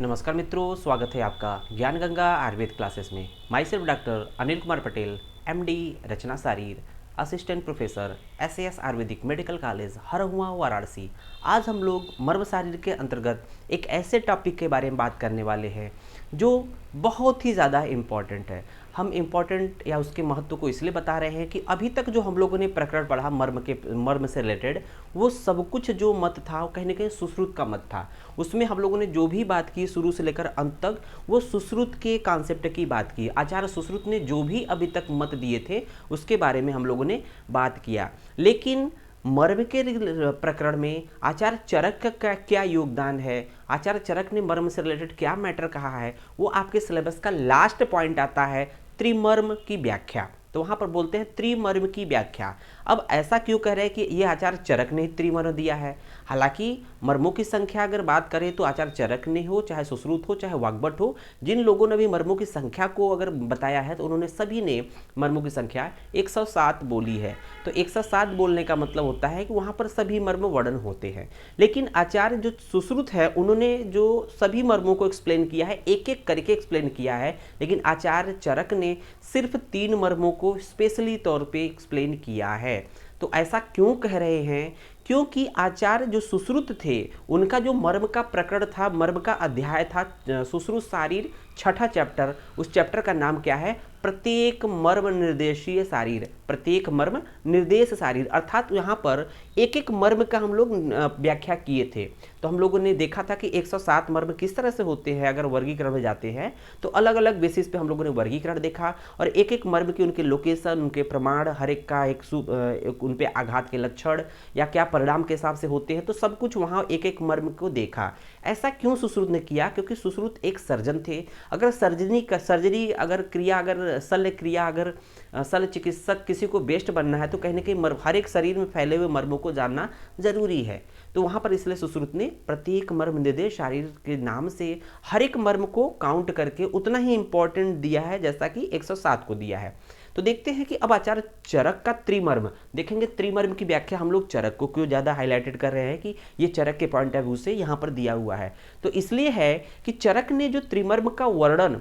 नमस्कार मित्रों, स्वागत है आपका ज्ञान गंगा आयुर्वेद क्लासेस में। Myself doctor Anil Kumar Patel, MD, Rachana Sharir, assistant professor, SAS Ayurvedic medical college, Harhua, Varanasi. आज हम लोग मर्म शारीर के अंतर्गत एक ऐसे टॉपिक के बारे में बात करने वाले हैं जो बहुत ही ज़्यादा इम्पॉर्टेंट है। हम इम्पॉर्टेंट या उसके महत्व को इसलिए बता रहे हैं कि अभी तक जो हम लोगों ने प्रकरण पढ़ा मर्म से रिलेटेड, वो सब कुछ जो मत था वो कहीं ना कहीं सुश्रुत का मत था। उसमें हम लोगों ने जो भी बात की शुरू से लेकर अंत तक, वो सुश्रुत के कॉन्सेप्ट की बात की। आचार्य सुश्रुत ने जो भी अभी तक मत दिए थे उसके बारे में हम लोगों ने बात किया। लेकिन मर्म के प्रकरण में आचार्य चरक का क्या योगदान है, आचार्य चरक ने मर्म से रिलेटेड क्या मैटर कहा है, वो आपके सिलेबस का लास्ट पॉइंट आता है, त्रिमर्म की व्याख्या। तो वहां पर बोलते हैं त्रिमर्म की व्याख्या। अब ऐसा क्यों कह रहे हैं कि ये आचार्य चरक ने त्रिमर्म दिया है? हालांकि मर्मों की संख्या अगर बात करें तो आचार्य चरक ने हो, चाहे सुश्रुत हो, चाहे वाग्भट हो, जिन लोगों ने भी मर्मों की संख्या को अगर बताया है तो उन्होंने सभी ने मर्मों की संख्या 107 बोली है। तो 107 बोलने का मतलब होता है कि वहां पर सभी मर्म वर्णन होते हैं। लेकिन आचार्य जो सुश्रुत है उन्होंने जो सभी मर्मों को एक्सप्लेन किया है, एक एक करके एक्सप्लेन किया है। लेकिन आचार्य चरक ने सिर्फ 3 मर्मों को स्पेशली तौर पे एक्सप्लेन किया है। तो ऐसा क्यों कह रहे हैं? क्योंकि आचार्य जो सुश्रुत थे उनका जो मर्म का प्रकरण था, मर्म का अध्याय था, सुश्रुत शारीर 6ठा चैप्टर, उस चैप्टर का नाम क्या है? प्रत्येक मर्म निर्देशीय शारीर, प्रत्येक मर्म निर्देश शारीर। अर्थात यहाँ पर एक एक मर्म का हम लोग व्याख्या किए थे। तो हम लोगों ने देखा था कि 107 मर्म किस तरह से होते हैं। अगर वर्गीकरण में जाते हैं तो अलग अलग बेसिस पे हम लोगों ने वर्गीकरण देखा, और एक एक मर्म की उनके लोकेशन, उनके प्रमाण, हर एक का एक उन पे आघात के लक्षण या क्या परिणाम के हिसाब से होते हैं, तो सब कुछ वहाँ एक एक मर्म को देखा। ऐसा क्यों सुश्रुत ने किया? क्योंकि सुश्रुत एक सर्जन थे। अगर सर्जरी अगर क्रिया, अगर शल्य क्रिया, अगर शल्य चिकित्सक किसी को बेस्ट बनना है तो कहीं ना कहीं हर एक शरीर में फैले हुए मर्मों को जानना जरूरी है। तो वहां पर इसलिए सुश्रुत ने प्रत्येक मर्म निर्देश शारीर के नाम से हर एक मर्म को काउंट करके उतना ही इंपॉर्टेंट दिया है जैसा कि 107 को दिया है। तो देखते हैं कि अब आचार्य चरक का त्रिमर्म देखेंगे। त्रिमर्म की व्याख्या हम लोग चरक को क्यों ज़्यादा हाईलाइटेड कर रहे हैं कि ये चरक के पॉइंट ऑफ व्यू से यहाँ पर दिया हुआ है। तो इसलिए है कि चरक ने जो त्रिमर्म का वर्णन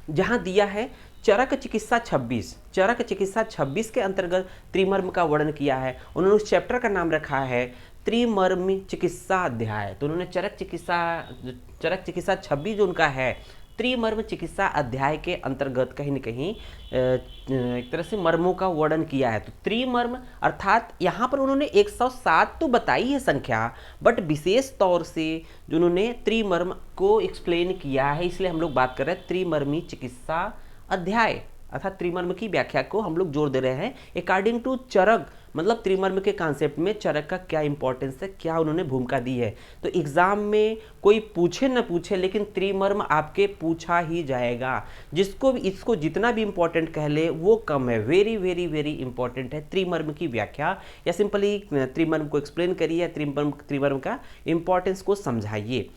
जहाँ दिया है, चरक चिकित्सा 26, चरक चिकित्सा 26 के अंतर्गत त्रिमर्म का वर्णन किया है। उन्होंने उस चैप्टर का नाम रखा है त्रिमर्मी चिकित्सा अध्याय। तो उन्होंने चरक चिकित्सा 26 जो उनका है, त्रिमर्म चिकित्सा अध्याय के अंतर्गत कहीं न कहीं एक तरह से मर्मों का वर्णन किया है। तो त्रिमर्म अर्थात यहाँ पर उन्होंने 107 तो बताई है संख्या, बट विशेष तौर से जो उन्होंने त्रिमर्म को एक्सप्लेन किया है, इसलिए हम लोग बात कर रहे हैं त्रिमर्मी चिकित्सा अध्याय, अर्थात त्रिमर्म की व्याख्या को हम लोग जोर दे रहे हैं अकॉर्डिंग टू चरक। मतलब त्रिमर्म के कॉन्सेप्ट में चरक का क्या इंपॉर्टेंस है, क्या उन्होंने भूमिका दी है। तो एग्जाम में कोई पूछे न पूछे, लेकिन त्रिमर्म आपके पूछा ही जाएगा। जिसको इसको जितना भी इंपॉर्टेंट कह ले वो कम है। वेरी वेरी वेरी इंपॉर्टेंट है त्रिमर्म की व्याख्या, या सिंपली त्रिमर्म को एक्सप्लेन करिए, त्रिमर्म का इंपॉर्टेंस को समझाइए।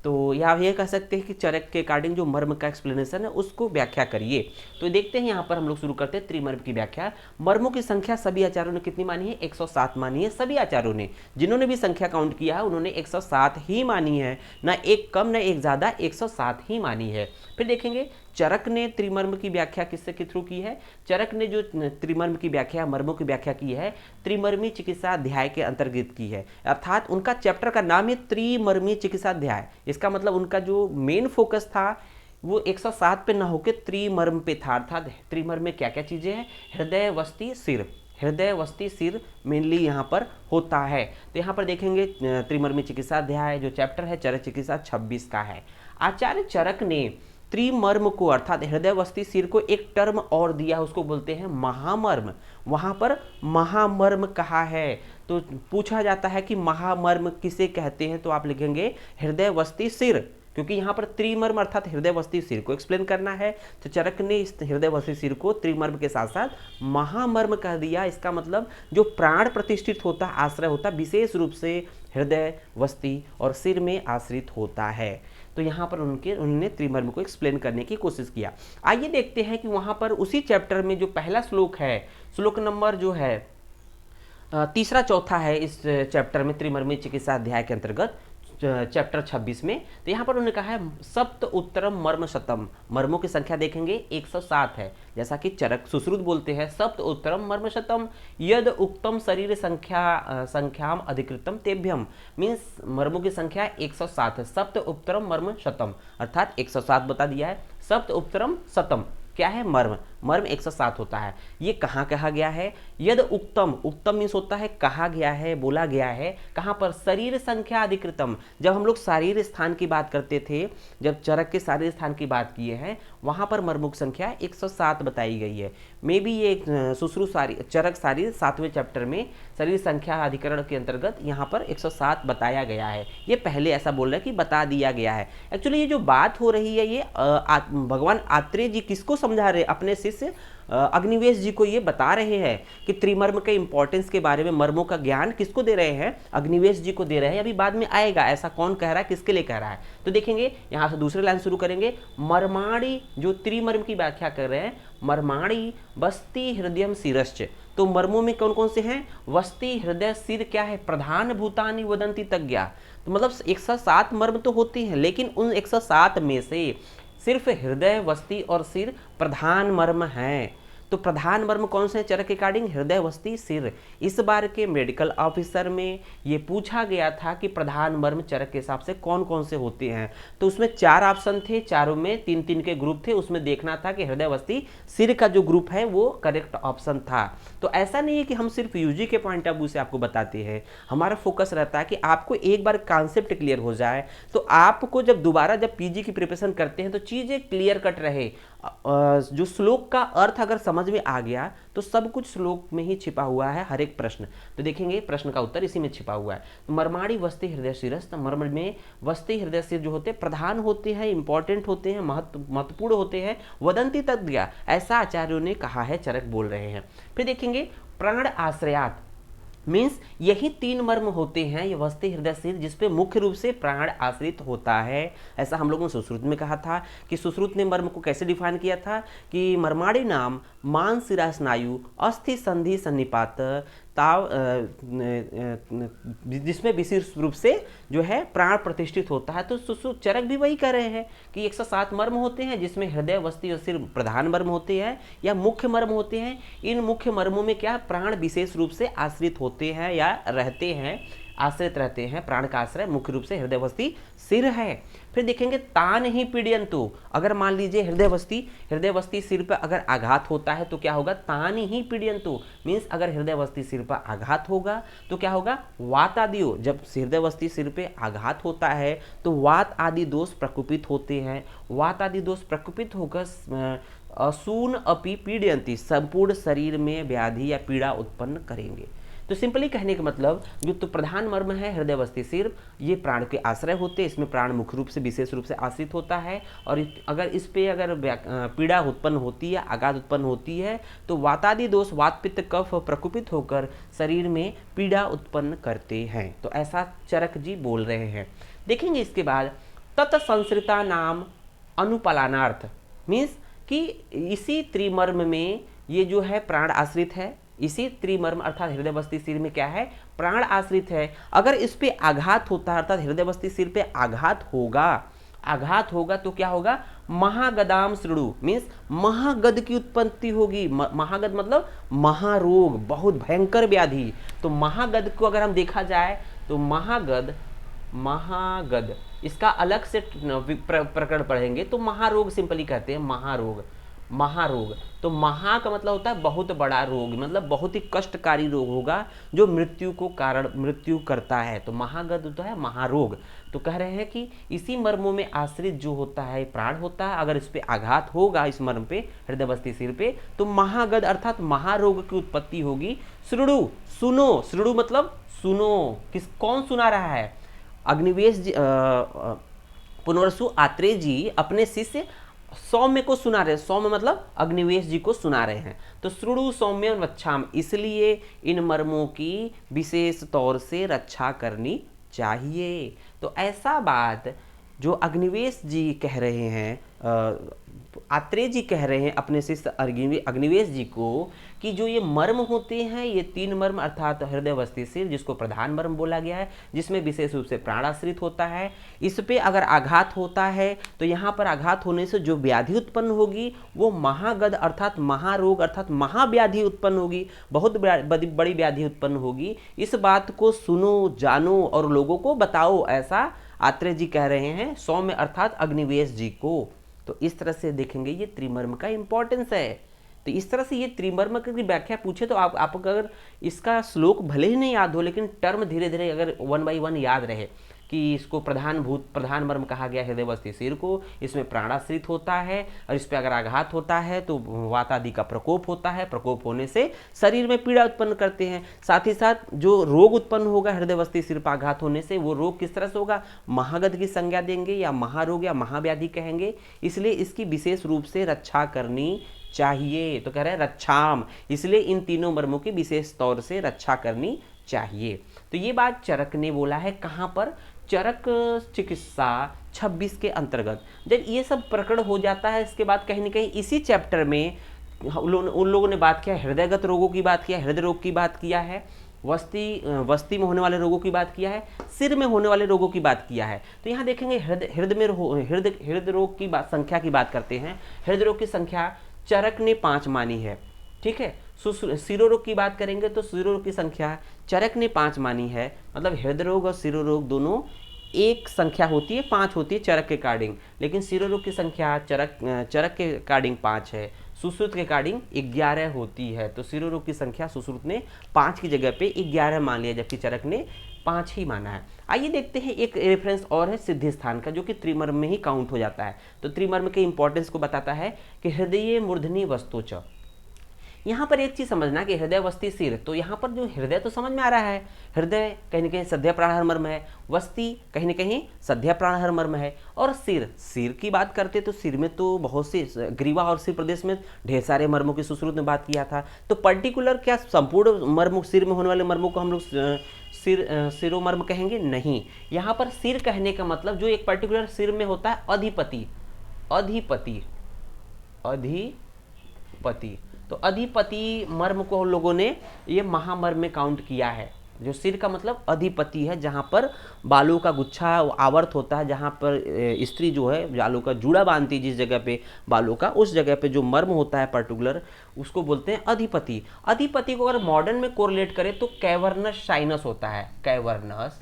तो या ये कह सकते हैं कि चरक के अकॉर्डिंग जो मर्म का एक्सप्लेनेशन है उसको व्याख्या करिए। तो देखते हैं यहाँ पर हम लोग शुरू करते हैं त्रिमर्म की व्याख्या। मर्मों की संख्या सभी आचार्यों ने कितनी मानी है? 107 मानी है। सभी आचार्यों ने, जिन्होंने भी संख्या काउंट किया है उन्होंने 107 ही मानी है, ना एक कम ना एक ज़्यादा, 107 ही मानी है। फिर देखेंगे चरक ने त्रिमर्म की व्याख्या किससे के थ्रू की है? चरक ने जो त्रिमर्म की व्याख्या, मर्मों की व्याख्या की है, त्रिमर्मी चिकित्सा अध्याय के अंतर्गत की है। अर्थात उनका चैप्टर का नाम है त्रिमर्मी चिकित्सा अध्याय। इसका मतलब उनका जो मेन फोकस था वो 107 पे ना होकर त्रिमर्म पे था। अर्थात त्रिमर्म में क्या क्या चीज़ें हैं? हृदय, वस्ति, सिर, हृदय, वस्ति, सिर मेनली यहाँ पर होता है। तो यहाँ पर देखेंगे त्रिमर्मी चिकित्सा अध्याय जो चैप्टर है चरक चिकित्सा 26 का है। आचार्य चरक ने त्रिमर्म को अर्थात हृदय, वस्ति, सिर को एक टर्म और दिया, उसको बोलते हैं महामर्म। वहां पर महामर्म कहा है। तो पूछा जाता है कि महामर्म किसे कहते हैं, तो आप लिखेंगे हृदय, वस्ति, सिर, क्योंकि यहाँ पर त्रिमर्म अर्थात हृदय, वस्ति, सिर को एक्सप्लेन करना है। तो चरक ने इस हृदय, वस्ति, सिर को त्रिमर्म के साथ साथ महामर्म कह दिया। इसका मतलब जो प्राण प्रतिष्ठित होता, आश्रय होता, विशेष रूप से हृदय, वस्ति और सिर में आश्रित होता है। तो यहाँ पर उन्होंने त्रिमर्म को एक्सप्लेन करने की कोशिश किया। आइए देखते हैं कि वहाँ पर उसी चैप्टर में जो पहला श्लोक है, श्लोक नंबर जो है तीसरा चौथा है इस चैप्टर में त्रिमर्मी चिकित्सा अध्याय के अंतर्गत, चैप्टर 26 में। तो यहाँ पर उन्होंने कहा है सप्त उत्तरम मर्म शतम, मर्मों की संख्या देखेंगे 107 है, जैसा कि चरक सुश्रुत बोलते हैं सप्त उत्तरम मर्म शतम यद उक्तम शरीर संख्याम अधिकृतम तेभ्यम, मीन्स मर्मों की संख्या 107 है। सप्त उत्तरम मर्म शतम अर्थात 107 बता दिया है, सप्त उत्तरम शतम क्या है, मर्म, मर्म 107 होता है। ये कहाँ कहा गया है, यद उक्तम, उक्तम मीन्स होता है कहा गया है, बोला गया है, कहाँ पर, शरीर संख्या अधिकृतम, जब हम लोग शारीर स्थान की बात करते थे, जब चरक के शारीर स्थान की बात किए हैं, वहाँ पर मर्मों की संख्या 107 बताई गई है। मे भी ये सुश्रुत चरक शारीर 7वें चैप्टर में शरीर संख्या अधिकरण के अंतर्गत यहाँ पर 107 बताया गया है। ये पहले ऐसा बोल रहा है कि बता दिया गया है। एक्चुअली ये जो बात हो रही है ये भगवान आत्रेय जी किसको समझा रहे, अपने शिष्य अग्निवेश जी को ये बता रहे हैं कि त्रिमर्म के इंपॉर्टेंस के बारे में, मर्मों का ज्ञान किसको दे रहे हैं, अग्निवेश जी को दे रहे हैं। अभी बाद में आएगा ऐसा कौन कह रहा है, किसके लिए कह रहा है। तो देखेंगे यहाँ से दूसरे लाइन शुरू करेंगे। मर्माणी, जो त्रिमर्म की व्याख्या कर रहे हैं, मर्माणी वस्ति हृदयम शिरश्च, तो मर्मों में कौन कौन से हैं, वस्ति हृदय सिर क्या है, प्रधान भूतानि वदंती तज्ञा, तो मतलब 107 मर्म तो होती हैं, लेकिन उन 107 में से सिर्फ हृदय, वस्ति और सिर प्रधान मर्म हैं। तो प्रधान मर्म कौन से हैं चरक के अकॉर्डिंग, हृदय, वस्ति, सिर। इस बार के मेडिकल ऑफिसर में ये पूछा गया था कि प्रधान मर्म चरक के हिसाब से कौन कौन से होते हैं। तो उसमें 4 ऑप्शन थे, चारों में 3-3 के ग्रुप थे, उसमें देखना था कि हृदय, वस्ति, सिर का जो ग्रुप है वो करेक्ट ऑप्शन था। तो ऐसा नहीं है कि हम सिर्फ यूजी के पॉइंट ऑफ व्यू से आपको बताते हैं, हमारा फोकस रहता है कि आपको एक बार कॉन्सेप्ट क्लियर हो जाए, तो आपको जब दोबारा जब पीजी की प्रिपरेशन करते हैं तो चीज़ें क्लियर कट रहे। जो श्लोक का अर्थ अगर समझ में आ गया तो सब कुछ श्लोक में ही छिपा हुआ है, हर एक प्रश्न। तो देखेंगे प्रश्न का उत्तर इसी में छिपा हुआ है। तो मर्माणी वस्ति हृदय शिरस्त, मर्म में वस्ति हृदय सिर जो होते हैं प्रधान होते हैं, इंपॉर्टेंट होते हैं, महत्वपूर्ण होते हैं, वदंती तज्ञ, ऐसा आचार्यों ने कहा है, चरक बोल रहे हैं। फिर देखेंगे प्राण आश्रयात, मीन्स यही 3 मर्म होते हैं, ये वस्ति हृदय सिर, जिसपे मुख्य रूप से प्राण आश्रित होता है। ऐसा हम लोगों ने सुश्रुत में कहा था कि सुश्रुत ने मर्म को कैसे डिफाइन किया था कि मर्माणी नाम मान शिरा स्नायु अस्थि संधि सन्निपात ताव, जिसमें विशेष रूप से जो है प्राण प्रतिष्ठित होता है। तो सुश्रुत चरक भी वही कह रहे हैं कि 107 मर्म होते हैं, जिसमें हृदय, वस्ति और सिर प्रधान मर्म होते हैं या मुख्य मर्म होते हैं। इन मुख्य मर्मों में क्या प्राण विशेष रूप से आश्रित होते हैं या रहते हैं, आश्रित रहते हैं। प्राण का आश्रय मुख्य रूप से हृदय, वस्ति, सिर है। फिर देखेंगे तान ही पीड़यन्तु, अगर मान लीजिए हृदय, वस्ति, सिर पर अगर आघात होता है तो क्या होगा, तान ही पीड़यन्तु, मीन्स अगर हृदय, वस्ति, सिर पर आघात होगा तो क्या होगा, वात आदियो, जब हृदय, वस्ति, सिर पे आघात होता है तो वात आदि दोष प्रकोपित होते हैं। वात आदि दोष प्रकोपित होकर असून अपि पीड़यन्ति, संपूर्ण शरीर में व्याधि या पीड़ा उत्पन्न करेंगे। तो सिंपली कहने का मतलब जो तो प्रधान मर्म है हृदय, वस्ति, सिर, ये प्राण के आश्रय होते हैं, इसमें प्राण मुख्य रूप से विशेष रूप से आश्रित होता है। और अगर इस पे अगर पीड़ा उत्पन्न होती है, आघात उत्पन्न होती है तो वातादि दोष, वात, पित्त, कफ प्रकोपित होकर शरीर में पीड़ा उत्पन्न करते हैं। तो ऐसा चरक जी बोल रहे हैं। देखेंगे इसके बाद तत्संसृता नाम अनुपालनार्थ, मीन्स कि इसी त्रिमर्म में ये जो है प्राण आश्रित है, इसी त्रिमर्म अर्थात हृदय, वस्ति, सिर में क्या है, प्राण आश्रित है। अगर इस पे आघात होता है अर्थात हृदय, वस्ति, सिर पे आघात होगा तो क्या होगा, महागदाम श्रृणु, मीन्स महागद की उत्पत्ति होगी। महागद मतलब महारोग, बहुत भयंकर व्याधि। तो महागद को अगर हम देखा जाए तो महागद इसका अलग से प्रकरण पढ़ेंगे तो महारोग सिंपली कहते हैं, महारोग। तो महा का मतलब होता है बहुत बड़ा रोग, मतलब बहुत ही कष्टकारी रोग होगा जो मृत्यु करता है। तो महागद होता है महारोग। तो कह रहे हैं कि इसी मर्मों में आश्रित जो होता है प्राण होता है, अगर इस पे आघात होगा, इस मर्म पे, हृदय, वस्ति, सिर पे, तो महागद अर्थात महारोग की उत्पत्ति होगी। श्रृणु, सुनो, श्रृणु मतलब सुनो, कौन सुना रहा है, अग्निवेश जी, पुनर्वसु आत्रेय जी अपने शिष्य सौम्य को सुना रहे हैं। सौम्य मतलब अग्निवेश जी को सुना रहे हैं। तो श्रुणु सौम्य वक्षाम, इसलिए इन मर्मों की विशेष तौर से रक्षा करनी चाहिए। तो ऐसा बात जो अग्निवेश जी कह रहे हैं आत्रेय जी कह रहे हैं अपने शिष्य अग्निवेश जी को कि जो ये मर्म होते हैं, ये 3 मर्म अर्थात हृदय, वस्ती, सिर, जिसको प्रधान मर्म बोला गया है, जिसमें विशेष रूप से प्राण आश्रित होता है, इस पे अगर आघात होता है तो यहाँ पर आघात होने से जो व्याधि उत्पन्न होगी वो महागद अर्थात महारोग अर्थात महाव्याधि उत्पन्न होगी, बहुत बड़ी व्याधि उत्पन्न होगी। इस बात को सुनो, जानो और लोगों को बताओ, ऐसा आत्रेय जी कह रहे हैं सौम्य अर्थात अग्निवेश जी को। तो इस तरह से देखेंगे ये त्रिमर्म का इंपॉर्टेंस है। तो इस तरह से ये त्रिमर्म की व्याख्या पूछे तो आप अगर इसका श्लोक भले ही नहीं याद हो, लेकिन टर्म धीरे धीरे अगर 1 बाई 1 याद रहे कि इसको प्रधान मर्म कहा गया हृदय, वस्ती, सिर को, इसमें प्राणाश्रित होता है और इस पर अगर आघात होता है तो वात आदि का प्रकोप होता है, प्रकोप होने से शरीर में पीड़ा उत्पन्न करते हैं। साथ ही साथ जो रोग उत्पन्न होगा हृदय, वस्ती, सिर पर आघात होने से, वो रोग किस तरह से होगा, महागद की संज्ञा देंगे या महारोग या महाव्याधि कहेंगे। इसलिए इसकी विशेष रूप से रक्षा करनी चाहिए। तो कह रहे हैं रक्षाम, इसलिए इन तीनों मर्मों की विशेष तौर से रक्षा करनी चाहिए। तो ये बात चरक ने बोला है, कहाँ पर, चरक चिकित्सा 26 के अंतर्गत। जब ये सब प्रकट हो जाता है, इसके बाद कहीं ना कहीं इसी चैप्टर में उन लोगों ने बात किया, हृदयगत रोगों की बात किया, हृदय रोग की बात किया है, वस्ती में होने वाले रोगों की बात किया है, सिर में होने वाले रोगों की बात किया है। तो यहाँ देखेंगे हृदय रोग की बात, संख्या की बात करते हैं। हृदय रोग की संख्या चरक ने 5 मानी है, ठीक है। सिरोरोग की बात करेंगे तो सिरोरोग की संख्या चरक ने 5 मानी है, मतलब हृदय रोग और सिरोरोग दोनों एक संख्या होती है, 5 होती है चरक के अकॉर्डिंग, लेकिन सिरोरोग की संख्या चरक के अकॉर्डिंग 5 है, सुश्रुत के अकॉर्डिंग 11 होती है। तो सिरोरोग की संख्या सुश्रुत ने 5 की जगह पे 11 मान लिया, जबकि चरक ने 5 ही माना है। आइए देखते हैं एक रेफरेंस और है सिद्धि स्थान का, जो कि त्रिमर्म में ही काउंट हो जाता है। तो त्रिमर्म के इंपॉर्टेंस को बताता है कि हृदय मूर्धनि वस्तुच। यहाँ पर एक चीज समझना कि हृदय, वस्ती, सिर, तो यहाँ पर जो हृदय तो समझ में आ रहा है, हृदय कहीं ना कहीं सध्या प्राणहर मर्म है, वस्ती कहीं ना कहीं सध्या प्राणहर मर्म है, और सिर की बात करते तो सिर में तो बहुत से ग्रीवा और सिर प्रदेश में ढेर सारे मर्मों की सुश्रुत में बात किया था। तो पर्टिकुलर क्या संपूर्ण मर्म, सिर में होने वाले मर्मों को हम लोग सिरोमर्म कहेंगे? नहीं। यहाँ पर सिर कहने का मतलब जो एक पर्टिकुलर सिर में होता है अधिपति, तो अधिपति मर्म को हम लोगों ने ये महामर्म में काउंट किया है। जो सिर का मतलब अधिपति है, जहाँ पर बालों का गुच्छा आवर्त होता है, जहाँ पर स्त्री जो है बालों का जूड़ा बांधती है, जिस जगह पे बालों का, उस जगह पे जो मर्म होता है पर्टिकुलर, उसको बोलते हैं अधिपति। अधिपति को अगर मॉडर्न में कोरिलेट करें तो कैवर्नस साइनस होता है, कैवर्नस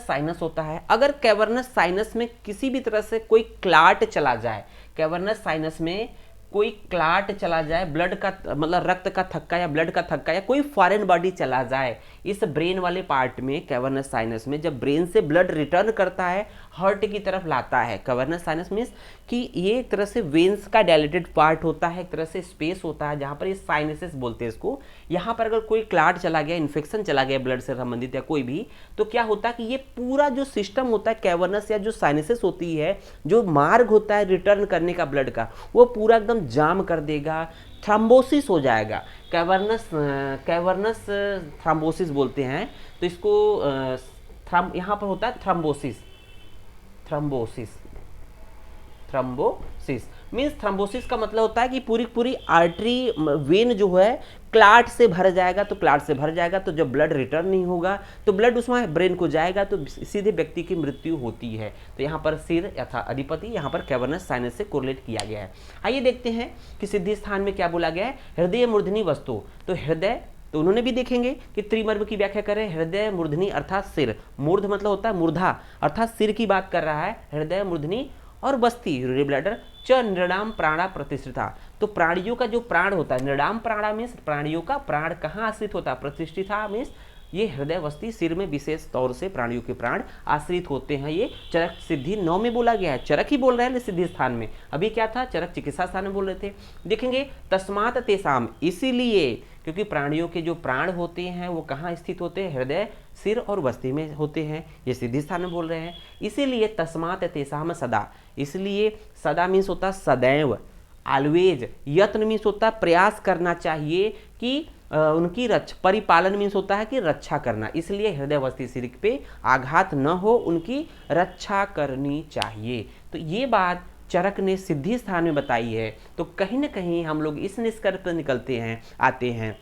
साइनस होता है। अगर कैवर्नस साइनस में किसी भी तरह से कोई क्लाट चला जाए, कैवर्नस साइनस में कोई क्लाट चला जाए, ब्लड का मतलब रक्त का थक्का या ब्लड का थक्का या कोई फॉरेन बॉडी चला जाए इस ब्रेन वाले पार्ट में, कैवर्नस साइनस में, जब ब्रेन से ब्लड रिटर्न करता है, हार्ट की तरफ लाता है। कैवर्नस साइनस मीन्स कि ये एक तरह से वेन्स का डायलेटेड पार्ट होता है, एक तरह से स्पेस होता है जहाँ पर ये साइनसेस बोलते हैं इसको। यहाँ पर अगर कोई क्लाट चला गया, इन्फेक्शन चला गया ब्लड से संबंधित या कोई भी, तो क्या होता है कि ये पूरा जो सिस्टम होता है कैवर्नस या जो साइनसेस होती है, जो मार्ग होता है रिटर्न करने का ब्लड का, वो पूरा एकदम जाम कर देगा, थ्रम्बोसिस हो जाएगा। कैवर्नस थ्रम्बोसिस बोलते हैं। तो इसको यहाँ पर होता है थ्रम्बोसिस मीन्स थ्रम्बोसिस का मतलब होता है कि पूरी आर्टरी वेन जो है क्लाट से भर जाएगा। तो क्लाट से भर जाएगा तो जब ब्लड रिटर्न नहीं होगा तो ब्लड उसमें ब्रेन को जाएगा तो सीधे व्यक्ति की मृत्यु होती है। तो यहाँ पर सिर यथा अधिपति, यहाँ पर कैवर्नस साइनस से कोरिलेट किया गया है। आइए देखते हैं कि सिद्धि स्थान में क्या बोला गया है। हृदय मूर्धनि वस्तु, तो हृदय, तो उन्होंने भी देखेंगे कि त्रिमर्म की व्याख्या करें। हृदय मूर्धनि अर्थात सिर, मूर्ध मतलब होता है मूर्धा अर्थात सिर की बात कर रहा है, हृदय मूर्धनि, और वस्ती यूरिनरी ब्लैडर, च नृणाम प्राणा प्रतिष्ठिता, तो प्राणियों का जो प्राण होता है, नृणाम प्राणा मीन्स प्राणियों का प्राण कहाँ आश्रित होता है, प्रतिष्ठिता मीन्स ये हृदय, वस्ती, सिर में विशेष तौर से प्राणियों के प्राण आश्रित होते हैं। ये चरक सिद्धि 9 में बोला गया है, चरक ही बोल रहे हैं सिद्धि स्थान में, अभी क्या था चरक चिकित्सा स्थान में बोल रहे थे। देखेंगे तस्मात तेसाम, इसीलिए क्योंकि प्राणियों के जो प्राण होते हैं वो कहाँ स्थित होते हैं, हृदय, सिर और वस्ती में होते हैं, ये सिद्धि स्थान में बोल रहे हैं। इसीलिए तस्मात तेसाम सदा, इसलिए सदा मीन्स होता सदैव, ऑलवेज, यत्न मीन्स होता प्रयास करना चाहिए कि उनकी परिपालन मीन्स होता है कि रक्षा करना, इसलिए हृदय सिर पे आघात न हो, उनकी रक्षा करनी चाहिए। तो ये बात चरक ने सिद्धि स्थान में बताई है। तो कहीं ना कहीं हम लोग इस निष्कर्ष पर निकलते हैं, आते हैं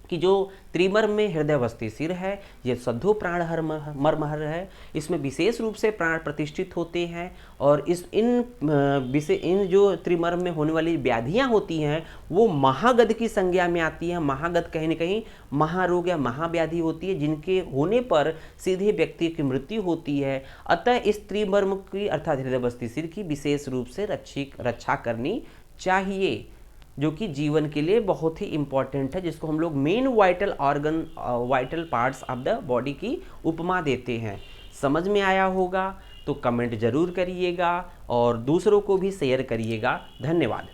कि जो त्रिमर्म में हृदय सिर है, ये सद्धो प्राण हर मर्महर है, इसमें विशेष रूप से प्राण प्रतिष्ठित होते हैं। और इन जो त्रिमर्म में होने वाली व्याधियां होती हैं वो महागध की संज्ञा में आती हैं। महागध कहीं ना कहीं महारोग या महाव्याधि होती है, जिनके होने पर सीधे व्यक्ति की मृत्यु होती है। अतः इस त्रिमर्म की अर्थात हृदय सिर की विशेष रूप से रक्षा करनी चाहिए, जो कि जीवन के लिए बहुत ही इंपॉर्टेंट है, जिसको हम लोग main vital organ, vital parts of the body की उपमा देते हैं। समझ में आया होगा तो कमेंट जरूर करिएगा और दूसरों को भी शेयर करिएगा। धन्यवाद।